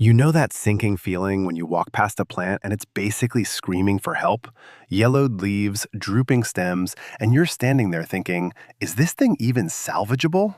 You know that sinking feeling when you walk past a plant and it's basically screaming for help? Yellowed leaves, drooping stems, and you're standing there thinking, is this thing even salvageable?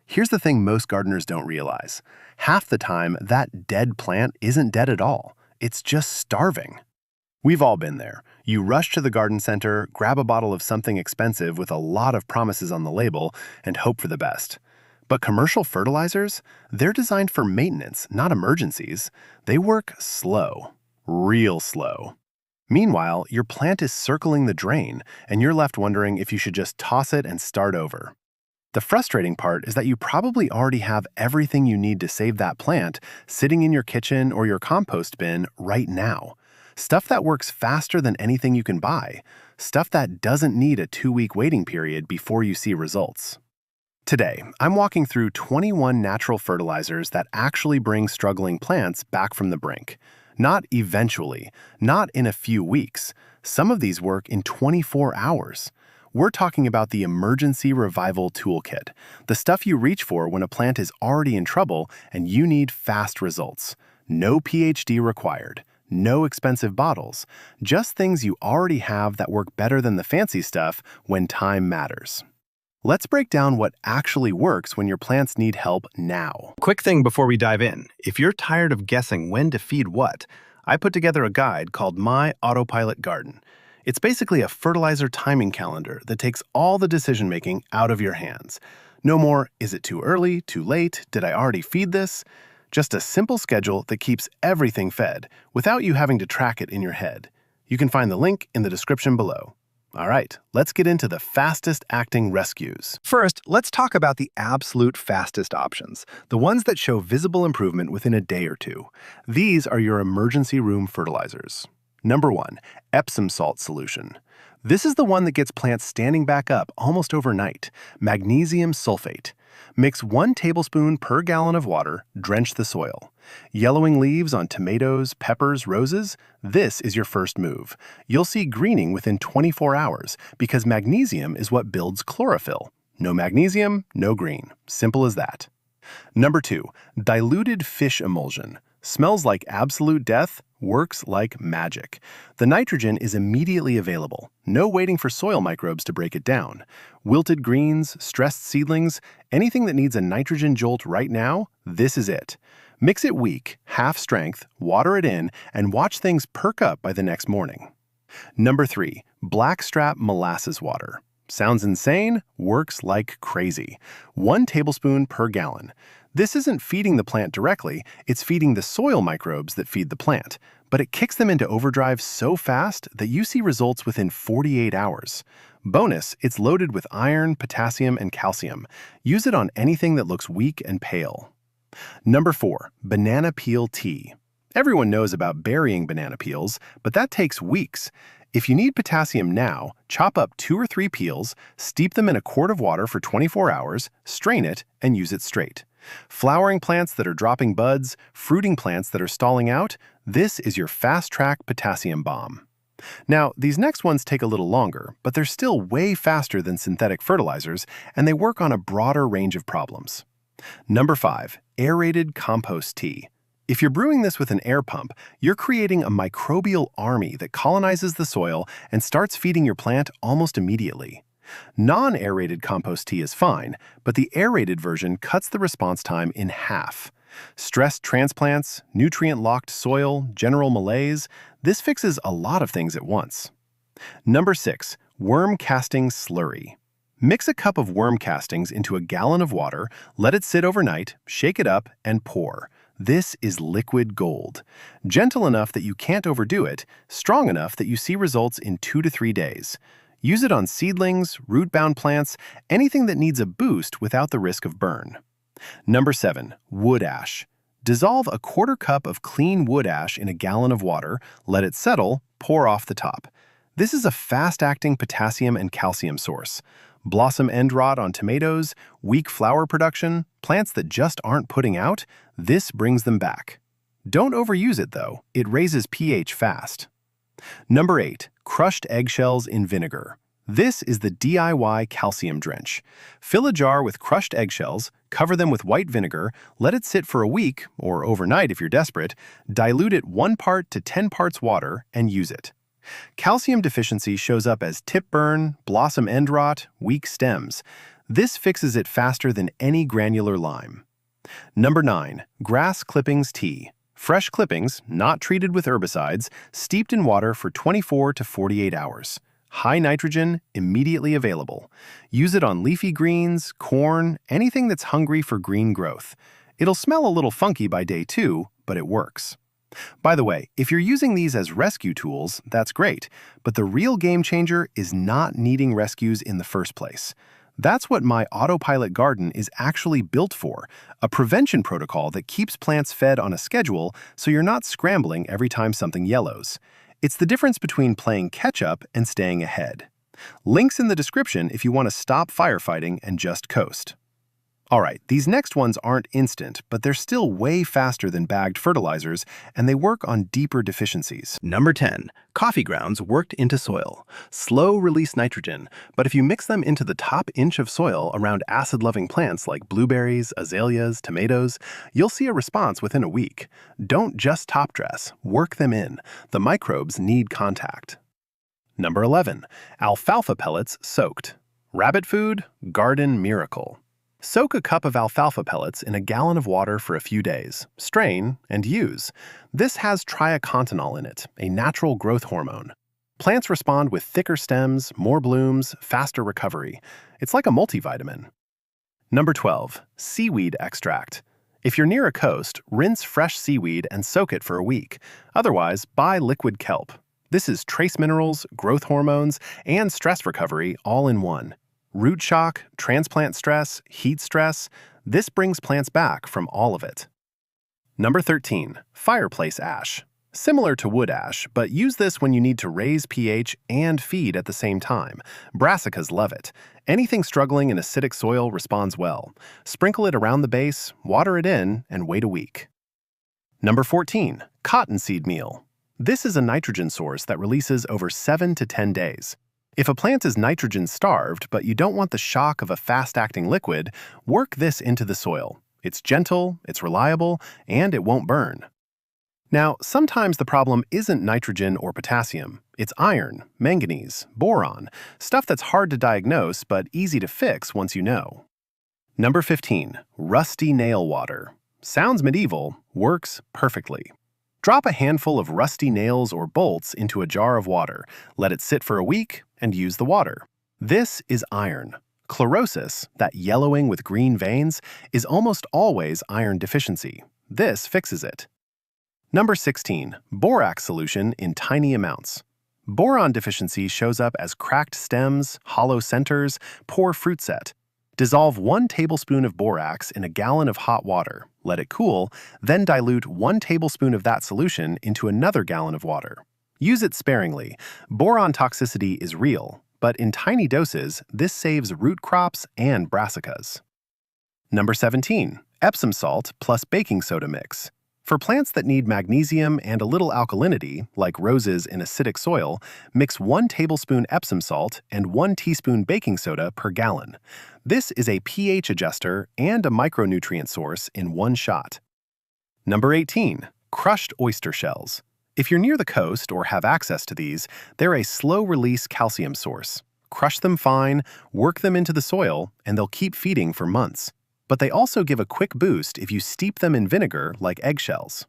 Here's the thing most gardeners don't realize. Half the time, that dead plant isn't dead at all. It's just starving. We've all been there. You rush to the garden center, grab a bottle of something expensive with a lot of promises on the label, and hope for the best. But commercial fertilizers, they're designed for maintenance, not emergencies. They work slow, real slow. Meanwhile, your plant is circling the drain, and you're left wondering if you should just toss it and start over. The frustrating part is that you probably already have everything you need to save that plant sitting in your kitchen or your compost bin right now. Stuff that works faster than anything you can buy. Stuff that doesn't need a 2-week waiting period before you see results. Today, I'm walking through 21 natural fertilizers that actually bring struggling plants back from the brink. Not eventually, not in a few weeks. Some of these work in 24 hours. We're talking about the Emergency Revival Toolkit, the stuff you reach for when a plant is already in trouble and you need fast results. No PhD required. No expensive bottles. Just things you already have that work better than the fancy stuff when time matters. Let's break down what actually works when your plants need help now. Quick thing before we dive in. If you're tired of guessing when to feed what, I put together a guide called My Autopilot Garden. It's basically a fertilizer timing calendar that takes all the decision-making out of your hands. No more, is it too early, too late, did I already feed this? Just a simple schedule that keeps everything fed without you having to track it in your head. You can find the link in the description below. All right, let's get into the fastest acting rescues. First, let's talk about the absolute fastest options, the ones that show visible improvement within a day or two. These are your emergency room fertilizers. Number 1, Epsom salt solution. This is the one that gets plants standing back up almost overnight. Magnesium sulfate. Mix 1 tablespoon per gallon of water, drench the soil. Yellowing leaves on tomatoes, peppers, roses? This is your first move. You'll see greening within 24 hours because magnesium is what builds chlorophyll. No magnesium, no green. Simple as that. Number 2, diluted fish emulsion. Smells like absolute death, works like magic. The nitrogen is immediately available. No waiting for soil microbes to break it down. Wilted greens, stressed seedlings, anything that needs a nitrogen jolt right now, this is it. Mix it weak, half strength, water it in, and watch things perk up by the next morning. Number 3, blackstrap molasses water. Sounds insane, works like crazy. 1 tablespoon per gallon. This isn't feeding the plant directly, it's feeding the soil microbes that feed the plant, but it kicks them into overdrive so fast that you see results within 48 hours. Bonus, it's loaded with iron, potassium, and calcium. Use it on anything that looks weak and pale. Number 4, banana peel tea. Everyone knows about burying banana peels, but that takes weeks. If you need potassium now, chop up 2 or 3 peels, steep them in a quart of water for 24 hours, strain it, and use it straight. Flowering plants that are dropping buds, fruiting plants that are stalling out, this is your fast-track potassium bomb. Now, these next ones take a little longer, but they're still way faster than synthetic fertilizers, and they work on a broader range of problems. Number 5, aerated compost tea. If you're brewing this with an air pump, you're creating a microbial army that colonizes the soil and starts feeding your plant almost immediately. Non-aerated compost tea is fine, but the aerated version cuts the response time in half. Stressed transplants, nutrient-locked soil, general malaise, this fixes a lot of things at once. Number 6, worm casting slurry. Mix a cup of worm castings into a gallon of water, let it sit overnight, shake it up, and pour. This is liquid gold. Gentle enough that you can't overdo it, strong enough that you see results in 2 to 3 days. Use it on seedlings, root-bound plants, anything that needs a boost without the risk of burn. Number 7, wood ash. Dissolve a quarter cup of clean wood ash in a gallon of water, let it settle, pour off the top. This is a fast-acting potassium and calcium source. Blossom end rot on tomatoes, weak flower production, plants that just aren't putting out, this brings them back. Don't overuse it though, it raises pH fast. Number 8, crushed eggshells in vinegar. This is the DIY calcium drench. Fill a jar with crushed eggshells, cover them with white vinegar, let it sit for a week, or overnight if you're desperate, dilute it 1 part to 10 parts water, and use it. Calcium deficiency shows up as tip burn, blossom end rot, weak stems. This fixes it faster than any granular lime. Number 9. Grass clippings tea. Fresh clippings, not treated with herbicides, steeped in water for 24 to 48 hours. High nitrogen, immediately available. Use it on leafy greens, corn, anything that's hungry for green growth. It'll smell a little funky by day 2, but it works. By the way, if you're using these as rescue tools, that's great, but the real game changer is not needing rescues in the first place. That's what my Autopilot garden is actually built for, a prevention protocol that keeps plants fed on a schedule so you're not scrambling every time something yellows. It's the difference between playing catch-up and staying ahead. Links in the description if you want to stop firefighting and just coast. Alright, these next ones aren't instant, but they're still way faster than bagged fertilizers, and they work on deeper deficiencies. Number 10. Coffee grounds worked into soil. Slow release nitrogen, but if you mix them into the top inch of soil around acid-loving plants like blueberries, azaleas, tomatoes, you'll see a response within a week. Don't just top dress, work them in. The microbes need contact. Number 11. Alfalfa pellets soaked. Rabbit food, garden miracle. Soak a cup of alfalfa pellets in a gallon of water for a few days, strain, and use. This has triacontanol in it, a natural growth hormone. Plants respond with thicker stems, more blooms, faster recovery. It's like a multivitamin. Number 12. Seaweed extract. If you're near a coast, rinse fresh seaweed and soak it for a week. Otherwise, buy liquid kelp. This is trace minerals, growth hormones, and stress recovery all in one. Root shock, transplant stress, heat stress, this brings plants back from all of it. Number 13. Fireplace ash. Similar to wood ash, but use this when you need to raise pH and feed at the same time. Brassicas love it. Anything struggling in acidic soil responds well. Sprinkle it around the base, water it in, and wait a week. Number 14. Cottonseed meal. This is a nitrogen source that releases over 7 to 10 days. If a plant is nitrogen-starved, but you don't want the shock of a fast-acting liquid, work this into the soil. It's gentle, it's reliable, and it won't burn. Now, sometimes the problem isn't nitrogen or potassium. It's iron, manganese, boron, stuff that's hard to diagnose but easy to fix once you know. Number 15. Rusty nail water. Sounds medieval, works perfectly. Drop a handful of rusty nails or bolts into a jar of water, let it sit for a week, and use the water. This is iron. Chlorosis, that yellowing with green veins, is almost always iron deficiency. This fixes it. Number 16. Borax solution in tiny amounts. Boron deficiency shows up as cracked stems, hollow centers, poor fruit set. Dissolve 1 tablespoon of borax in a gallon of hot water, let it cool, then dilute 1 tablespoon of that solution into another gallon of water. Use it sparingly. Boron toxicity is real, but in tiny doses, this saves root crops and brassicas. Number 17. Epsom salt plus baking soda mix. For plants that need magnesium and a little alkalinity, like roses in acidic soil, mix 1 tablespoon Epsom salt and 1 teaspoon baking soda per gallon. This is a pH adjuster and a micronutrient source in one shot. Number 18. Crushed oyster shells. If you're near the coast or have access to these, they're a slow-release calcium source. Crush them fine, work them into the soil, and they'll keep feeding for months. But they also give a quick boost if you steep them in vinegar like eggshells.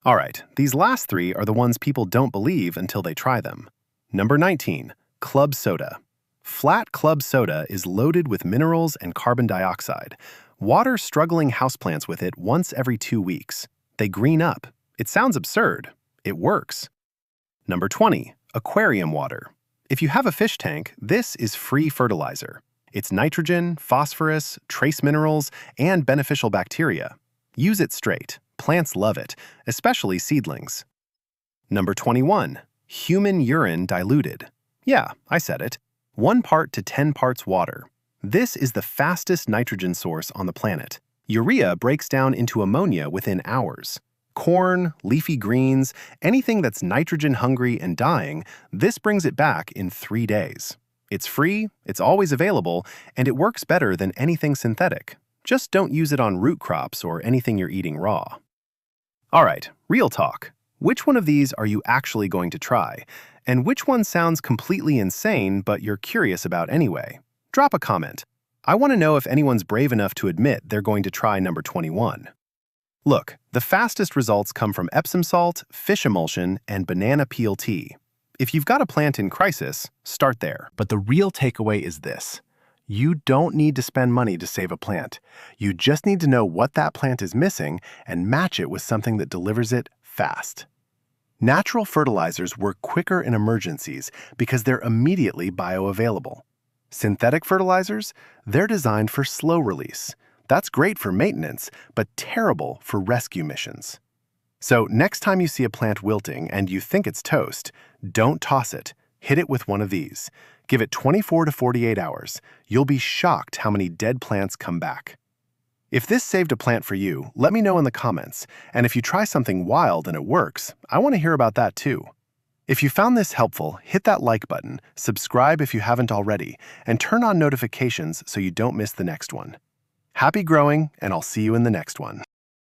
Alright, these last 3 are the ones people don't believe until they try them. Number 19. Club soda. Flat club soda is loaded with minerals and carbon dioxide. Water struggling houseplants with it once every 2 weeks. They green up. It sounds absurd. It works. Number 20. Aquarium water. If you have a fish tank, this is free fertilizer. It's nitrogen, phosphorus, trace minerals, and beneficial bacteria. Use it straight. Plants love it, especially seedlings. Number 21. Human urine diluted. Yeah, I said it. 1 part to 10 parts water. This is the fastest nitrogen source on the planet. Urea breaks down into ammonia within hours. Corn, leafy greens, anything that's nitrogen hungry and dying, this brings it back in 3 days. It's free, it's always available, and it works better than anything synthetic. Just don't use it on root crops or anything you're eating raw. All right, real talk. Which one of these are you actually going to try? And which one sounds completely insane but you're curious about anyway? Drop a comment. I want to know if anyone's brave enough to admit they're going to try number 21. Look, the fastest results come from Epsom salt, fish emulsion, and banana peel tea. If you've got a plant in crisis, start there. But the real takeaway is this. You don't need to spend money to save a plant. You just need to know what that plant is missing and match it with something that delivers it fast. Natural fertilizers work quicker in emergencies because they're immediately bioavailable. Synthetic fertilizers, they're designed for slow release. That's great for maintenance, but terrible for rescue missions. So next time you see a plant wilting and you think it's toast, don't toss it. Hit it with one of these. Give it 24 to 48 hours. You'll be shocked how many dead plants come back. If this saved a plant for you, let me know in the comments. And if you try something wild and it works, I want to hear about that too. If you found this helpful, hit that like button, subscribe if you haven't already, and turn on notifications so you don't miss the next one. Happy growing, and I'll see you in the next one.